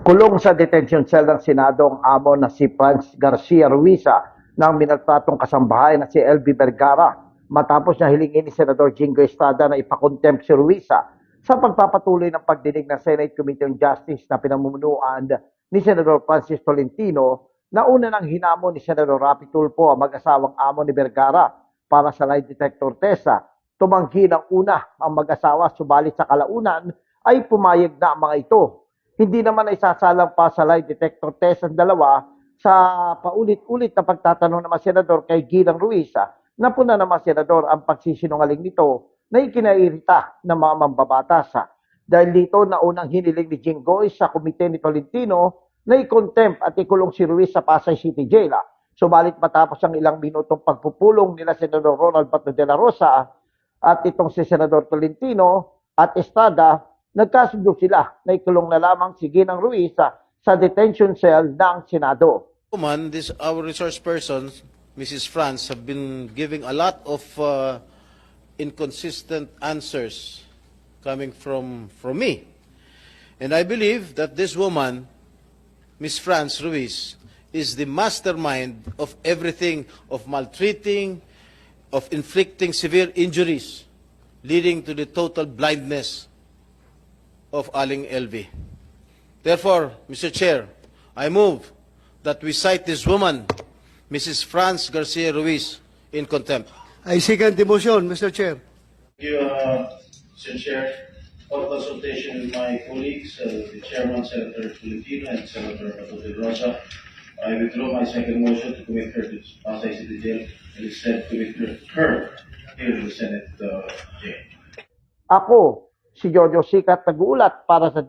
Kulong sa detention cell ng Senado ang amo na si Franz Garcia Ruiza ng minaltratong kasambahay na si LV Vergara matapos na hilingin ni Senador Jingo Estrada na ipakontempt si Ruiza sa pagpapatuloy ng pagdinig ng Senate Committee on Justice na pinamumunuan ni Senador Francis Tolentino na una nang hinamon ni Senador Rapi Tulfo ang mag-asawang amo ni Vergara para sa lie detector test. Tumanggi ng una ang mag-asawa subalit sa kalaunan ay pumayag na ang mga ito. Hindi naman ay sasalang pa sa lie detector test ang dalawa sa paulit-ulit na pagtatanong ng mga senador kay Gilang Ruiza na puna ng mga senador ang pagsisinungaling nito na ikinairita ng mga mambabatas. Dahil dito na unang hiniling ni Jinggoy sa komite ni Tolentino na i-contempt at ikulong si Ruiz sa Pasay City Jail. Subalit matapos ang ilang minutong pagpupulong nila Senador Ronald Bato de la Rosa at itong si Senador Tolentino at Estrada, nagkasundo sila na ikulong na lamang si Ginang Ruiz sa detention cell ng Senado. Our resource persons, Mrs. Franz, have been giving a lot of inconsistent answers coming from me. And I believe that this woman, Ms. Franz Ruiz, is the mastermind of everything, of maltreating, of inflicting severe injuries, leading to the total blindness of Aling LV. Therefore, Mr. Chair, I move that we cite this woman, Mrs. Franz Garcia Ruiz, in contempt. I second the motion, Mr. Chair. Thank you, Mr. Chair. On consultation with my colleagues, the Chairman, Senator Tolentino, and Senator Bato de Rosa, I withdraw my second motion to commit her to Pasay City Jail and instead commit her here in the Senate jail. Ako, si Jojo Sikat, nag-uulat para sa